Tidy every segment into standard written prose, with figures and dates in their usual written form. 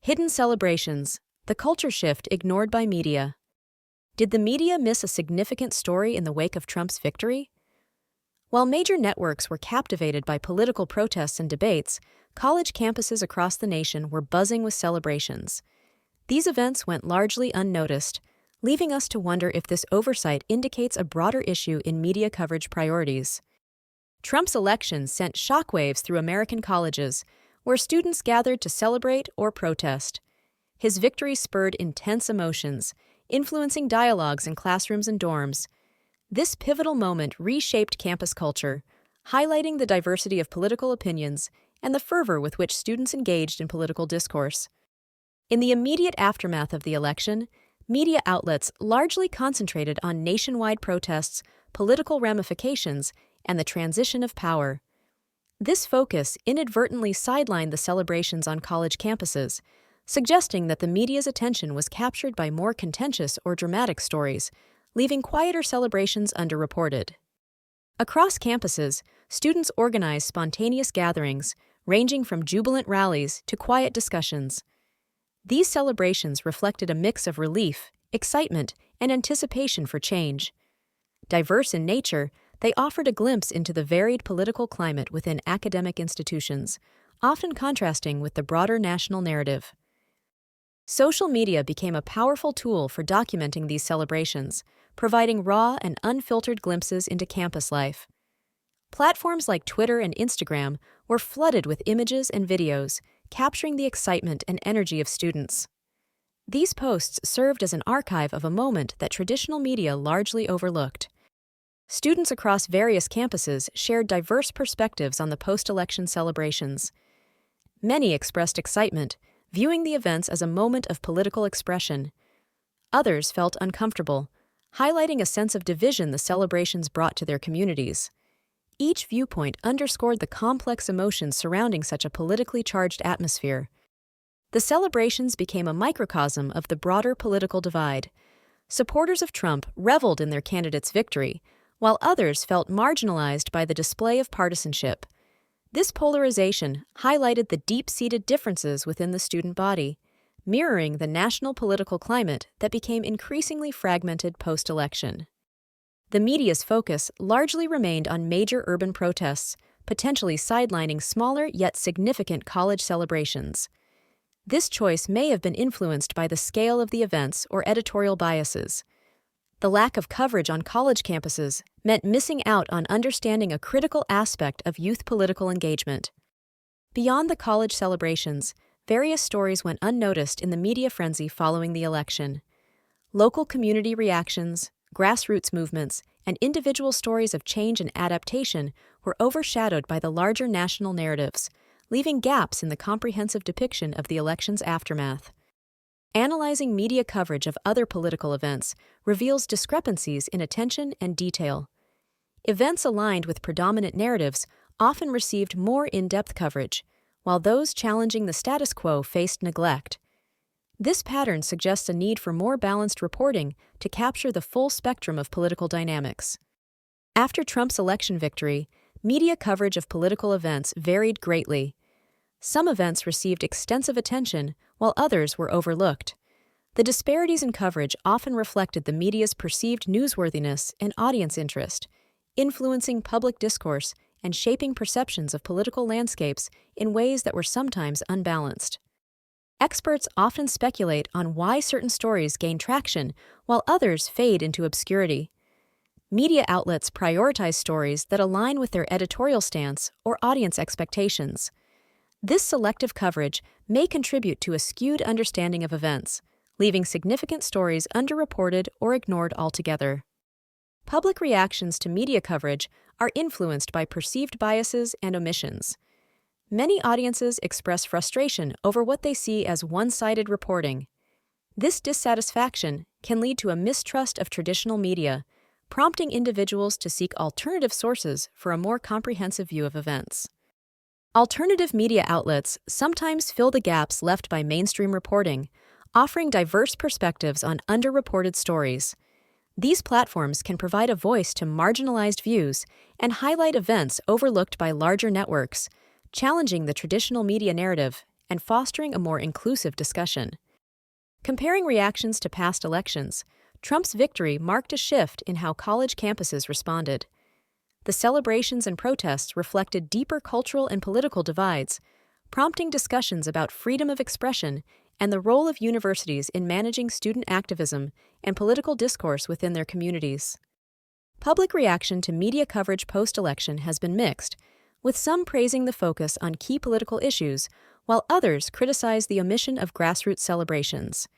Hidden celebrations, the culture shift ignored by media. Did the media miss a significant story in the wake of Trump's victory? While major networks were captivated by political protests and debates, college campuses across the nation were buzzing with celebrations. These events went largely unnoticed, leaving us to wonder if this oversight indicates a broader issue in media coverage priorities. Trump's election sent shockwaves through American colleges, where students gathered to celebrate or protest. His victory spurred intense emotions, influencing dialogues in classrooms and dorms. This pivotal moment reshaped campus culture, highlighting the diversity of political opinions and the fervor with which students engaged in political discourse. In the immediate aftermath of the election, media outlets largely concentrated on nationwide protests, political ramifications, and the transition of power. This focus inadvertently sidelined the celebrations on college campuses, suggesting that the media's attention was captured by more contentious or dramatic stories, leaving quieter celebrations underreported. Across campuses, students organized spontaneous gatherings, ranging from jubilant rallies to quiet discussions. These celebrations reflected a mix of relief, excitement, and anticipation for change. Diverse in nature, they offered a glimpse into the varied political climate within academic institutions, often contrasting with the broader national narrative. Social media became a powerful tool for documenting these celebrations, providing raw and unfiltered glimpses into campus life. Platforms like Twitter and Instagram were flooded with images and videos, capturing the excitement and energy of students. These posts served as an archive of a moment that traditional media largely overlooked. Students across various campuses shared diverse perspectives on the post-election celebrations. Many expressed excitement, viewing the events as a moment of political expression. Others felt uncomfortable, highlighting a sense of division the celebrations brought to their communities. Each viewpoint underscored the complex emotions surrounding such a politically charged atmosphere. The celebrations became a microcosm of the broader political divide. Supporters of Trump reveled in their candidate's victory, while others felt marginalized by the display of partisanship. This polarization highlighted the deep-seated differences within the student body, mirroring the national political climate that became increasingly fragmented post-election. The media's focus largely remained on major urban protests, potentially sidelining smaller yet significant college celebrations. This choice may have been influenced by the scale of the events or editorial biases. The lack of coverage on college campuses meant missing out on understanding a critical aspect of youth political engagement. Beyond the college celebrations, various stories went unnoticed in the media frenzy following the election. Local community reactions, grassroots movements, and individual stories of change and adaptation were overshadowed by the larger national narratives, leaving gaps in the comprehensive depiction of the election's aftermath. Analyzing media coverage of other political events reveals discrepancies in attention and detail. Events aligned with predominant narratives often received more in-depth coverage, while those challenging the status quo faced neglect. This pattern suggests a need for more balanced reporting to capture the full spectrum of political dynamics. After Trump's election victory, media coverage of political events varied greatly. Some events received extensive attention, while others were overlooked. The disparities in coverage often reflected the media's perceived newsworthiness and audience interest, influencing public discourse and shaping perceptions of political landscapes in ways that were sometimes unbalanced. Experts often speculate on why certain stories gain traction while others fade into obscurity. Media outlets prioritize stories that align with their editorial stance or audience expectations. This selective coverage may contribute to a skewed understanding of events, leaving significant stories underreported or ignored altogether. Public reactions to media coverage are influenced by perceived biases and omissions. Many audiences express frustration over what they see as one-sided reporting. This dissatisfaction can lead to a mistrust of traditional media, prompting individuals to seek alternative sources for a more comprehensive view of events. Alternative media outlets sometimes fill the gaps left by mainstream reporting, offering diverse perspectives on underreported stories. These platforms can provide a voice to marginalized views and highlight events overlooked by larger networks, challenging the traditional media narrative and fostering a more inclusive discussion. Comparing reactions to past elections, Trump's victory marked a shift in how college campuses responded. The celebrations and protests reflected deeper cultural and political divides, prompting discussions about freedom of expression and the role of universities in managing student activism and political discourse within their communities. Public reaction to media coverage post-election has been mixed, with some praising the focus on key political issues, while others criticize the omission of grassroots celebrations.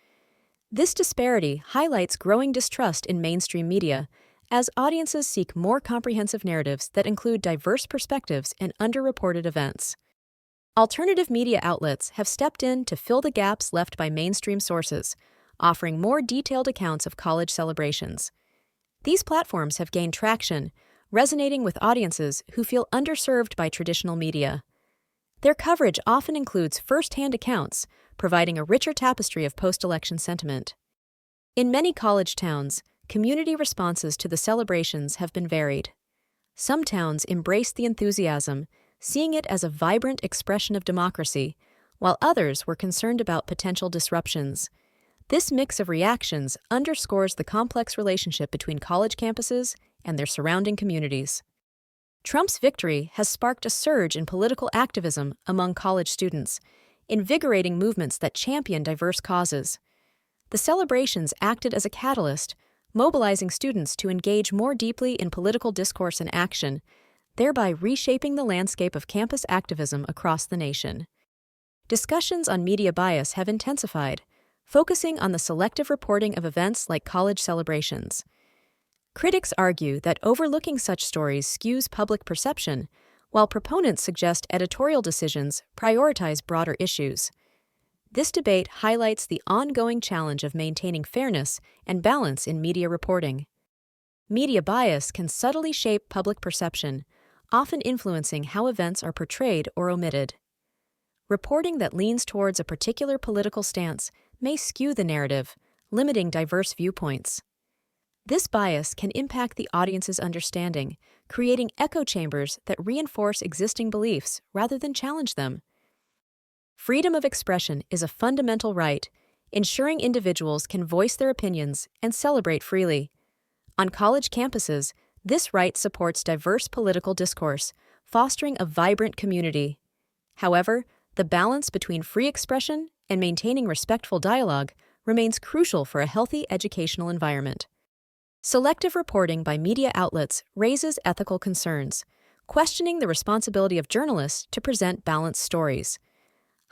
This disparity highlights growing distrust in mainstream media, as audiences seek more comprehensive narratives that include diverse perspectives and underreported events. Alternative media outlets have stepped in to fill the gaps left by mainstream sources, offering more detailed accounts of college celebrations. These platforms have gained traction, resonating with audiences who feel underserved by traditional media. Their coverage often includes first-hand accounts, providing a richer tapestry of post-election sentiment. In many college towns, community responses to the celebrations have been varied. Some towns embraced the enthusiasm, seeing it as a vibrant expression of democracy, while others were concerned about potential disruptions. This mix of reactions underscores the complex relationship between college campuses and their surrounding communities. Trump's victory has sparked a surge in political activism among college students, invigorating movements that champion diverse causes. The celebrations acted as a catalyst, mobilizing students to engage more deeply in political discourse and action, thereby reshaping the landscape of campus activism across the nation. Discussions on media bias have intensified, focusing on the selective reporting of events like college celebrations. Critics argue that overlooking such stories skews public perception, while proponents suggest editorial decisions prioritize broader issues. This debate highlights the ongoing challenge of maintaining fairness and balance in media reporting. Media bias can subtly shape public perception, often influencing how events are portrayed or omitted. Reporting that leans towards a particular political stance may skew the narrative, limiting diverse viewpoints. This bias can impact the audience's understanding, creating echo chambers that reinforce existing beliefs rather than challenge them. Freedom of expression is a fundamental right, ensuring individuals can voice their opinions and celebrate freely. On college campuses, this right supports diverse political discourse, fostering a vibrant community. However, the balance between free expression and maintaining respectful dialogue remains crucial for a healthy educational environment. Selective reporting by media outlets raises ethical concerns, questioning the responsibility of journalists to present balanced stories.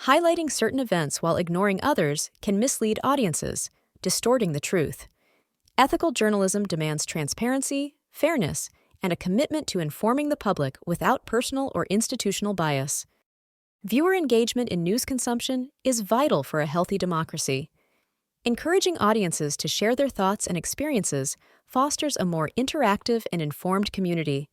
Highlighting certain events while ignoring others can mislead audiences, distorting the truth. Ethical journalism demands transparency, fairness, and a commitment to informing the public without personal or institutional bias. Viewer engagement in news consumption is vital for a healthy democracy. Encouraging audiences to share their thoughts and experiences fosters a more interactive and informed community.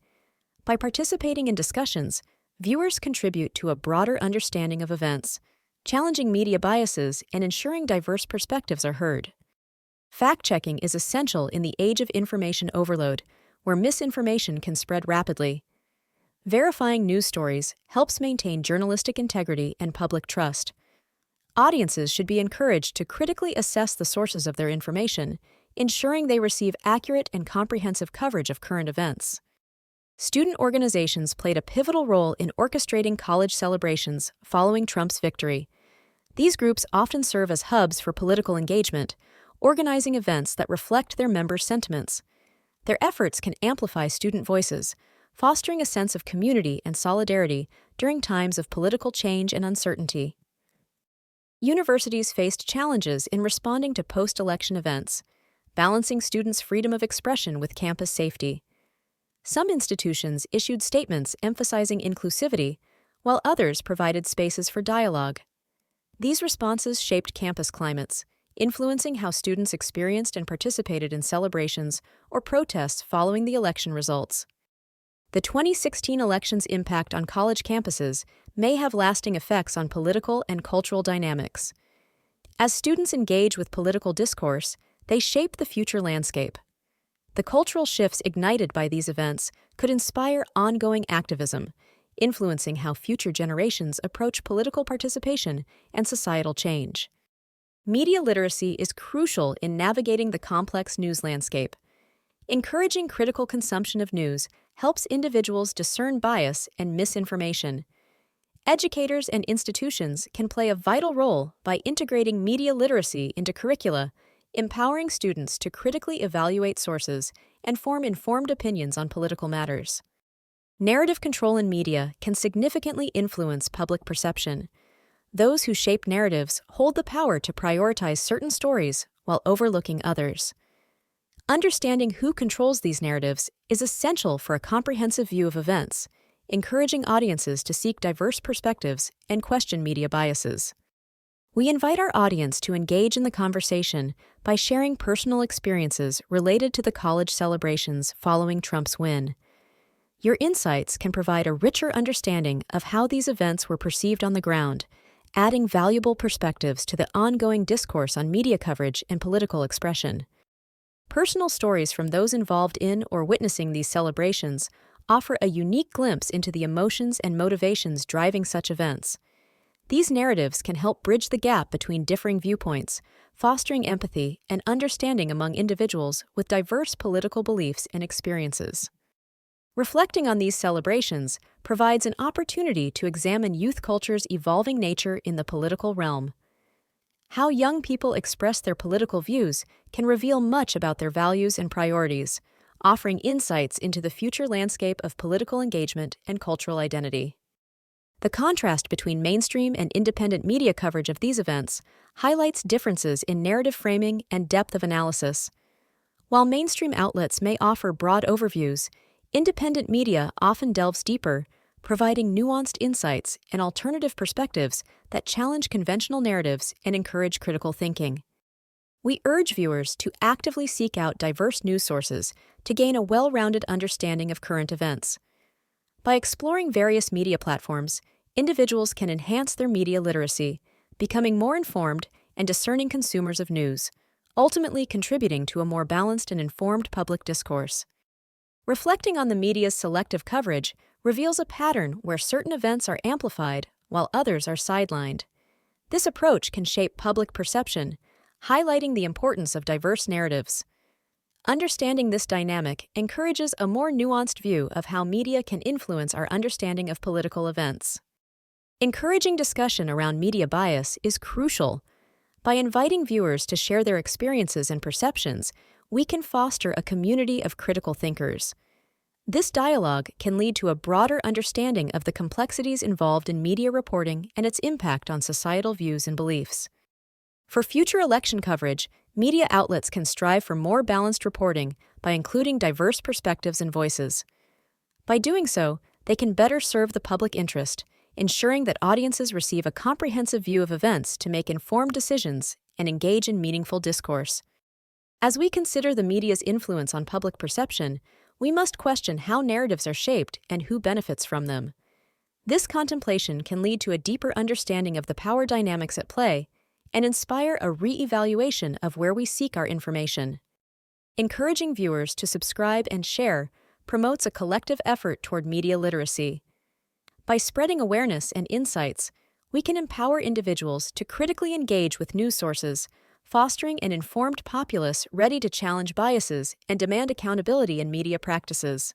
By participating in discussions, viewers contribute to a broader understanding of events, challenging media biases and ensuring diverse perspectives are heard. Fact-checking is essential in the age of information overload, where misinformation can spread rapidly. Verifying news stories helps maintain journalistic integrity and public trust. Audiences should be encouraged to critically assess the sources of their information, ensuring they receive accurate and comprehensive coverage of current events. Student organizations played a pivotal role in orchestrating college celebrations following Trump's victory. These groups often serve as hubs for political engagement, organizing events that reflect their members' sentiments. Their efforts can amplify student voices, fostering a sense of community and solidarity during times of political change and uncertainty. Universities faced challenges in responding to post-election events, balancing students' freedom of expression with campus safety. Some institutions issued statements emphasizing inclusivity, while others provided spaces for dialogue. These responses shaped campus climates, influencing how students experienced and participated in celebrations or protests following the election results. The 2016 election's impact on college campuses may have lasting effects on political and cultural dynamics. As students engage with political discourse, they shape the future landscape. The cultural shifts ignited by these events could inspire ongoing activism, influencing how future generations approach political participation and societal change. Media literacy is crucial in navigating the complex news landscape. Encouraging critical consumption of news helps individuals discern bias and misinformation. Educators and institutions can play a vital role by integrating media literacy into curricula, empowering students to critically evaluate sources and form informed opinions on political matters. Narrative control in media can significantly influence public perception. Those who shape narratives hold the power to prioritize certain stories while overlooking others. Understanding who controls these narratives is essential for a comprehensive view of events, encouraging audiences to seek diverse perspectives and question media biases. We invite our audience to engage in the conversation by sharing personal experiences related to the college celebrations following Trump's win. Your insights can provide a richer understanding of how these events were perceived on the ground, adding valuable perspectives to the ongoing discourse on media coverage and political expression. Personal stories from those involved in or witnessing these celebrations offer a unique glimpse into the emotions and motivations driving such events. These narratives can help bridge the gap between differing viewpoints, fostering empathy and understanding among individuals with diverse political beliefs and experiences. Reflecting on these celebrations provides an opportunity to examine youth culture's evolving nature in the political realm. How young people express their political views can reveal much about their values and priorities, offering insights into the future landscape of political engagement and cultural identity. The contrast between mainstream and independent media coverage of these events highlights differences in narrative framing and depth of analysis. While mainstream outlets may offer broad overviews, independent media often delves deeper, providing nuanced insights and alternative perspectives that challenge conventional narratives and encourage critical thinking. We urge viewers to actively seek out diverse news sources to gain a well-rounded understanding of current events. By exploring various media platforms, individuals can enhance their media literacy, becoming more informed and discerning consumers of news, ultimately contributing to a more balanced and informed public discourse. Reflecting on the media's selective coverage reveals a pattern where certain events are amplified while others are sidelined. This approach can shape public perception, highlighting the importance of diverse narratives. Understanding this dynamic encourages a more nuanced view of how media can influence our understanding of political events. Encouraging discussion around media bias is crucial. By inviting viewers to share their experiences and perceptions, we can foster a community of critical thinkers. This dialogue can lead to a broader understanding of the complexities involved in media reporting and its impact on societal views and beliefs. For future election coverage, media outlets can strive for more balanced reporting by including diverse perspectives and voices. By doing so, they can better serve the public interest, ensuring that audiences receive a comprehensive view of events to make informed decisions and engage in meaningful discourse. As we consider the media's influence on public perception, we must question how narratives are shaped and who benefits from them. This contemplation can lead to a deeper understanding of the power dynamics at play and inspire a re-evaluation of where we seek our information. Encouraging viewers to subscribe and share promotes a collective effort toward media literacy. By spreading awareness and insights, we can empower individuals to critically engage with news sources, fostering an informed populace ready to challenge biases and demand accountability in media practices.